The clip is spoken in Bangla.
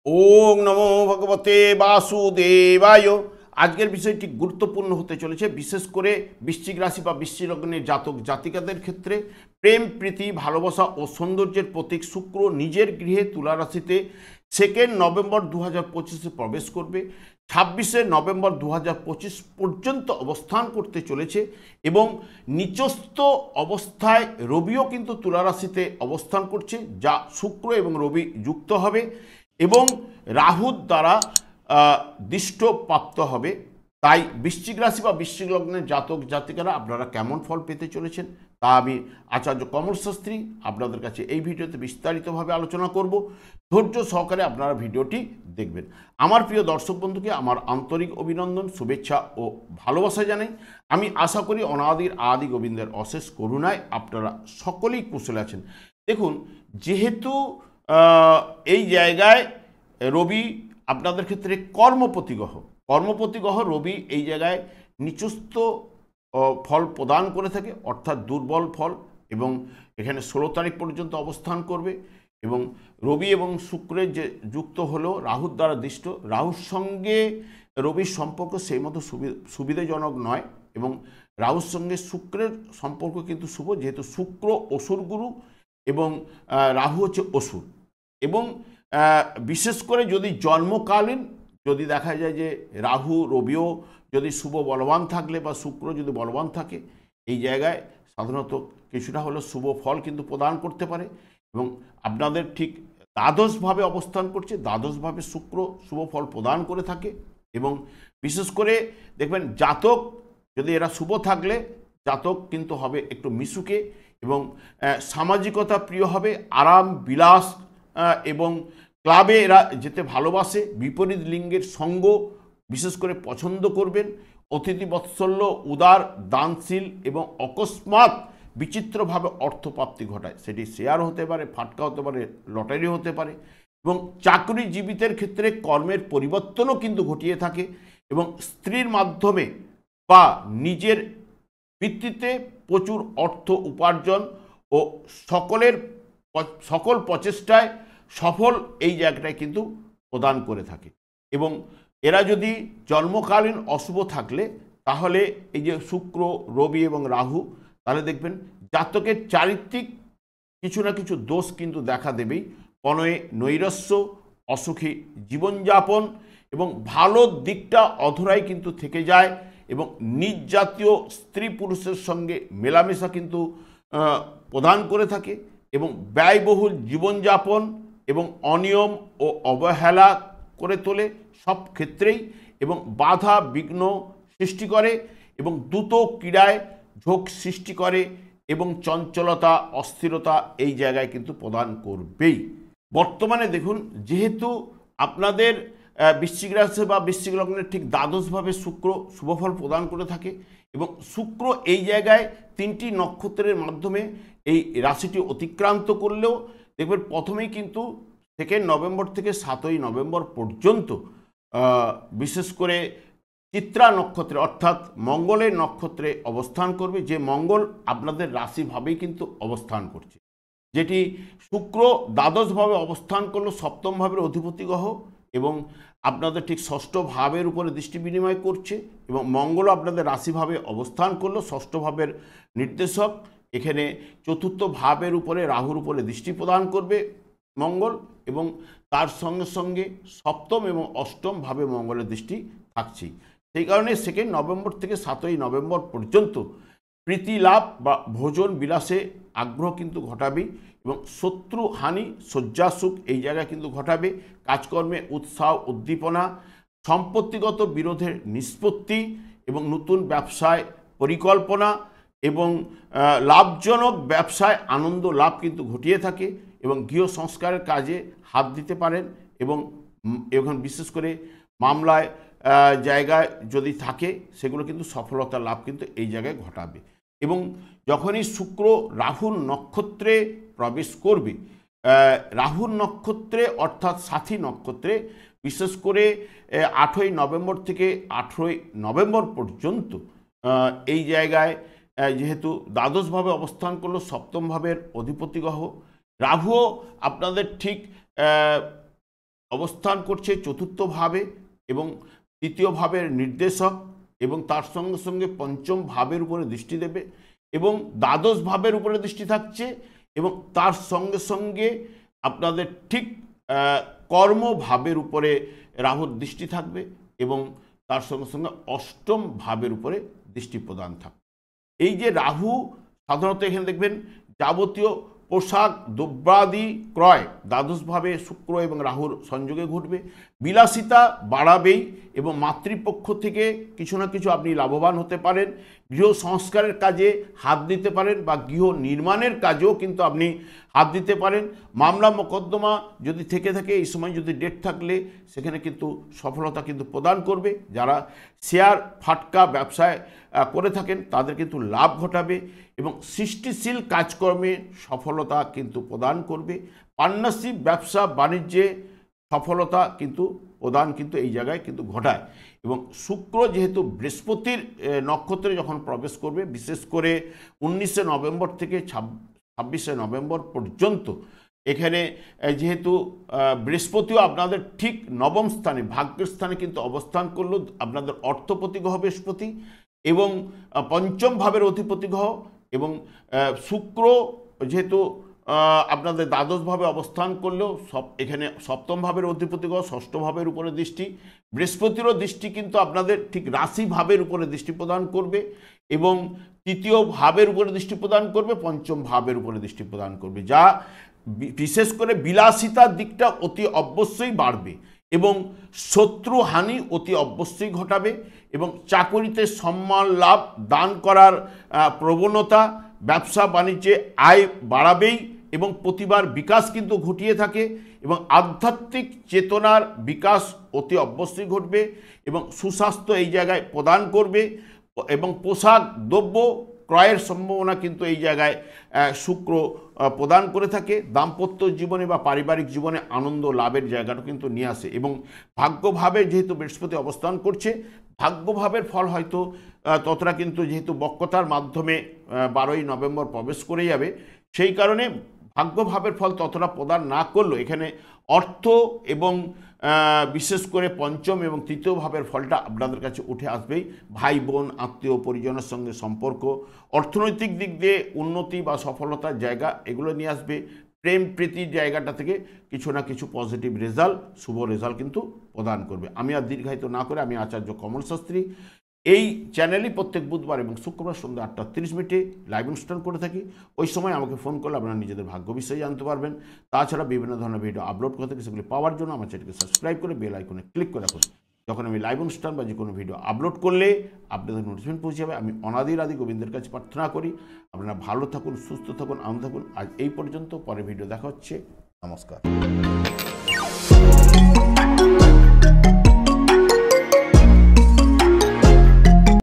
ওং নমো ভগবতে বাসুদেবায়। আজকের বিষয়টি গুরুত্বপূর্ণ হতে চলেছে, বিশেষ করে বৃশ্চিক রাশি বা বৃশ্চিক লগ্নের জাতক জাতিকাদের ক্ষেত্রে। প্রেম, প্রীতি, ভালোবাসা ও সৌন্দর্যের প্রতীক শুক্র নিজের গৃহে তুলা রাশিতে 2 নভেম্বর 2025 প্রবেশ করবে। 26 নভেম্বর 2025 পর্যন্ত অবস্থান করতে চলেছে এবং নিচস্থ অবস্থায় রবিও কিন্তু তুলা রাশিতে অবস্থান করছে, যা শুক্র এবং রবি যুক্ত হবে এবং রাহুর দ্বারা দৃষ্টপ্রাপ্ত হবে। তাই বৃশ্চিক রাশি বা বৃশ্চিক লগ্নের জাতক জাতিকারা আপনারা কেমন ফল পেতে চলেছেন তা আমি আচার্য কমল শাস্ত্রী আপনাদের কাছে এই ভিডিওতে বিস্তারিতভাবে আলোচনা করব। ধৈর্য সহকারে আপনারা ভিডিওটি দেখবেন। আমার প্রিয় দর্শক বন্ধুকে আমার আন্তরিক অভিনন্দন, শুভেচ্ছা ও ভালোবাসা জানাই। আমি আশা করি অনাদির আদি গোবিন্দের অশেষ করুণায় আপনারা সকলেই কুশলে আছেন। দেখুন, যেহেতু এই জায়গায় রবি আপনাদের ক্ষেত্রে কর্মপতি গ্রহ রবি এই জায়গায় নিচস্থ ফল প্রদান করে থাকে, অর্থাৎ দুর্বল ফল, এবং এখানে 16 তারিখ পর্যন্ত অবস্থান করবে। এবং রবি এবং শুক্রের যে যুক্ত হলো রাহুর দ্বারা দৃষ্ট, রাহুর সঙ্গে রবির সম্পর্ক সেই মতো সুবিধাজনক নয় এবং রাহুর সঙ্গে শুক্রের সম্পর্ক কিন্তু শুভ, যেহেতু শুক্র অসুর গুরু এবং রাহু হচ্ছে অসুর। এবং বিশেষ করে যদি জন্মকালীন যদি দেখা যায় যে রাহু রবিও যদি শুভ বলবান থাকলে বা শুক্র যদি বলবান থাকে, এই জায়গায় সাধারণত কিছুটা হলেও শুভ ফল কিন্তু প্রদান করতে পারে। এবং আপনাদের ঠিক দ্বাদশভাবে অবস্থান করছে, দ্বাদশভাবে শুক্র শুভ ফল প্রদান করে থাকে। এবং বিশেষ করে দেখবেন জাতক যদি এরা শুভ থাকলে জাতক কিন্তু হবে একটু মিশুকে এবং সামাজিকতা প্রিয় হবে, আরাম বিলাস এবং ক্লাবে এরা যেতে ভালোবাসে, বিপরীত লিঙ্গের সঙ্গ বিশেষ করে পছন্দ করবেন, অতিথি বৎসল্য, উদার, দানশীল এবং অকস্মাৎ বিচিত্রভাবে অর্থপ্রাপ্তি ঘটায়। সেটি শেয়ার হতে পারে, ফাটকা হতে পারে, লটারি হতে পারে। এবং চাকরিজীবীদের ক্ষেত্রে কর্মের পরিবর্তনও কিন্তু ঘটিয়ে থাকে এবং স্ত্রীর মাধ্যমে বা নিজের ভিত্তিতে প্রচুর অর্থ উপার্জন ও সকল প্রচেষ্টায় সফল এই জায়গাটায় কিন্তু প্রদান করে থাকে। এবং এরা যদি জন্মকালীন অশুভ থাকলে তাহলে এই যে শুক্র, রবি এবং রাহু, তাহলে দেখবেন জাতকের চারিত্রিক কিছু না কিছু দোষ কিন্তু দেখা দেবেই। কনয়ে নৈরাশ্য, অসুখী জীবনযাপন এবং ভালো দিকটা অধরাই কিন্তু থেকে যায় এবং নিজ জাতীয় স্ত্রী পুরুষের সঙ্গে মেলামেশা কিন্তু প্রদান করে থাকে এবং ব্যয়বহুল জীবনযাপন এবং অনিয়ম ও অবহেলা করে তোলে সব ক্ষেত্রেই এবং বাধা বিঘ্ন সৃষ্টি করে এবং দ্রুত ক্রীড়ায় ঝোঁক সৃষ্টি করে এবং চঞ্চলতা, অস্থিরতা এই জায়গায় কিন্তু প্রদান করবেই। বর্তমানে দেখুন, যেহেতু আপনাদের বৃশ্চিক রাশি বা বৃশ্চিক লগ্নের ঠিক দ্বাদশভাবে শুক্র শুভফল প্রদান করে থাকে এবং শুক্র এই জায়গায় 3টি নক্ষত্রের মাধ্যমে এই রাশিটি অতিক্রান্ত করলেও দেখবেন প্রথমেই কিন্তু 2 নভেম্বর থেকে 7 নভেম্বর পর্যন্ত বিশেষ করে চিত্রা নক্ষত্রে অর্থাৎ মঙ্গলের নক্ষত্রে অবস্থান করবে, যে মঙ্গল আপনাদের রাশিভাবেই কিন্তু অবস্থান করছে। যেটি শুক্র দ্বাদশভাবে অবস্থান করলো, সপ্তম ভাবের অধিপতি গ্রহ, এবং আপনাদের ঠিক ষষ্ঠ ভাবের উপরে দৃষ্টি বিনিময় করছে এবং মঙ্গল আপনাদের রাশিভাবে অবস্থান করলো, ষষ্ঠ ভাবের নির্দেশক। এখানে চতুর্থ ভাবের উপরে রাহুর উপরে দৃষ্টি প্রদান করবে মঙ্গল এবং তার সঙ্গে সঙ্গে সপ্তম এবং অষ্টম ভাবে মঙ্গলের দৃষ্টি থাকছেই। সেই কারণে 2 নভেম্বর থেকে 7 নভেম্বর পর্যন্ত প্রীতি লাভ বা ভোজন বিলাসে আগ্রহ কিন্তু ঘটাবেই এবং শত্রু হানি, শয্যাসুখ এই জায়গায় কিন্তু ঘটাবে। কাজকর্মে উৎসাহ, উদ্দীপনা, সম্পত্তিগত বিরোধের নিষ্পত্তি এবং নতুন ব্যবসায় পরিকল্পনা এবং লাভজনক ব্যবসায় আনন্দ লাভ কিন্তু ঘটিয়ে থাকে এবং গৃহ সংস্কারের কাজে হাত দিতে পারেন এবং এখন বিশেষ করে মামলায় জায়গায় যদি থাকে সেগুলো কিন্তু সফলতা লাভ কিন্তু এই জায়গায় ঘটাবে। এবং যখনই শুক্র রাহুর নক্ষত্রে প্রবেশ করবে, রাহুর নক্ষত্রে অর্থাৎ সাথী নক্ষত্রে বিশেষ করে 8 নভেম্বর থেকে 18 নভেম্বর পর্যন্ত এই জায়গায় যেহেতু দ্বাদশভাবে অবস্থান করলো, সপ্তম ভাবের অধিপতি গ্রহ রাহুও আপনাদের ঠিক অবস্থান করছে চতুর্থ ভাবে এবং তৃতীয় ভাবের নির্দেশক, এবং তার সঙ্গে সঙ্গে পঞ্চম ভাবের উপরে দৃষ্টি দেবে এবং দ্বাদশ ভাবের উপরে দৃষ্টি থাকছে, এবং তার সঙ্গে সঙ্গে আপনাদের ঠিক কর্মভাবের উপরে রাহুর দৃষ্টি থাকবে এবং তার সঙ্গে সঙ্গে অষ্টম ভাবের উপরে দৃষ্টি প্রদান থাকবে। এই যে রাহু সাধারণত এখানে দেখবেন যাবতীয় পোশাক দ্রব্যাদি ক্রয় দ্বাদশভাবে শুক্র এবং রাহুর সংযোগে ঘটবে, বিলাসিতা বাড়াবেই এবং মাতৃপক্ষ থেকে কিছু না কিছু আপনি লাভবান হতে পারেন, গৃহ সংস্কারের কাজে হাত দিতে পারেন বা গৃহ নির্মাণের কাজেও কিন্তু আপনি হাত দিতে পারেন। মামলা মোকদ্দমা যদি থেকে থাকে এই সময় যদি ডেট থাকলে সেখানে কিন্তু সফলতা কিন্তু প্রদান করবে। যারা শেয়ার ফাটকা ব্যবসায় করে থাকেন তাদের কিন্তু লাভ ঘটাবে এবং সৃষ্টিশীল কাজকর্মে সফলতা কিন্তু প্রদান করবে। পার্টনারশিপ ব্যবসা বাণিজ্যে সফলতা কিন্তু প্রদান কিন্তু এই জায়গায় কিন্তু ঘটায়। এবং শুক্র যেহেতু বৃহস্পতির নক্ষত্রে যখন প্রবেশ করবে, বিশেষ করে 19শে নভেম্বর থেকে 26শে নভেম্বর পর্যন্ত, এখানে যেহেতু বৃহস্পতিও আপনাদের ঠিক নবম স্থানে ভাগ্যের স্থানে কিন্তু অবস্থান করলো, আপনাদের অর্থপতি গ্রহ বৃহস্পতি এবং পঞ্চম ভাবের অধিপতি গ্রহ, এবং শুক্র যেহেতু আপনাদের দ্বাদশভাবে অবস্থান করলেও এখানে সপ্তম ভাবের অধিপতি গ্রহ, ষষ্ঠ ভাবের উপরে দৃষ্টি, বৃহস্পতিরও দৃষ্টি কিন্তু আপনাদের ঠিক রাশি ভাবের উপরে দৃষ্টি প্রদান করবে এবং তৃতীয় ভাবের উপরে দৃষ্টি প্রদান করবে, পঞ্চম ভাবের উপরে দৃষ্টি প্রদান করবে, যা বিশেষ করে বিলাসিতার দিকটা অতি অবশ্যই বাড়বে এবং শত্রু হানি অতি অবশ্যই ঘটাবে এবং চাকরিতে সম্মান লাভ দান করার প্রবণতা, ব্যবসা বাণিজ্যে আয় বাড়াবেই এবং প্রতিবার বিকাশ কিন্তু ঘটিয়ে থাকে এবং আধ্যাত্মিক চেতনার বিকাশ অতি অবশ্যই ঘটবে এবং সুস্বাস্থ্য এই জায়গায় প্রদান করবে এবং পোশাক দ্রব্য ক্রয়ের সম্ভাবনা কিন্তু এই জায়গায় শুক্র প্রদান করে থাকে। দাম্পত্য জীবনে বা পারিবারিক জীবনে আনন্দ লাভের জায়গাটা কিন্তু নিয়ে আসে এবং ভাগ্যভাবে যেহেতু বৃহস্পতি অবস্থান করছে, ভাগ্যভাবের ফল হয়তো ততটা কিন্তু যেহেতু বক্রতার মাধ্যমে 12ই নভেম্বর প্রবেশ করে যাবে, সেই কারণে ভাগ্যভাবের ফল ততটা প্রদান না করলেও এখানে অর্থ এবং বিশেষ করে পঞ্চম এবং তৃতীয় ভাবের ফলটা আপনাদের কাছে উঠে আসবেই। ভাই বোন আত্মীয় পরিজনের সঙ্গে সম্পর্ক, অর্থনৈতিক দিক দিয়ে উন্নতি বা সফলতার জায়গা এগুলো নিয়ে আসবে। প্রেম প্রীতির জায়গাটা থেকে কিছু না কিছু পজিটিভ রেজাল্ট, শুভ রেজাল্ট কিন্তু প্রদান করবে। আমি আর দীর্ঘায়িত না করে আমি আচার্য কমল শাস্ত্রী এই চ্যানেলই প্রত্যেক বুধবার এবং শুক্রবার সন্ধ্যা 8:30 লাইভ অনুষ্ঠান করে থাকি। ওই সময় আমাকে ফোন করলে আপনারা নিজেদের ভাগ্য বিষয়ে জানতে পারবেন। তাছাড়া বিভিন্ন ধরনের ভিডিও আপলোড করে থাকি, সেগুলি পাওয়ার জন্য আমার চ্যানেলকে সাবস্ক্রাইব করে বেল আইকনে ক্লিক করে রাখুন। যখন আমি লাইভ অনুষ্ঠান বা যে কোনো ভিডিও আপলোড করলে আপনাদের নোটিফিকেশন পৌঁছে যাবে। আমি অনাদির আদি গোবিন্দের কাছে প্রার্থনা করি আপনারা ভালো থাকুন, সুস্থ থাকুন, আনন্দ থাকুন। আজ এই পর্যন্ত, পরে ভিডিও দেখা হচ্ছে। নমস্কার।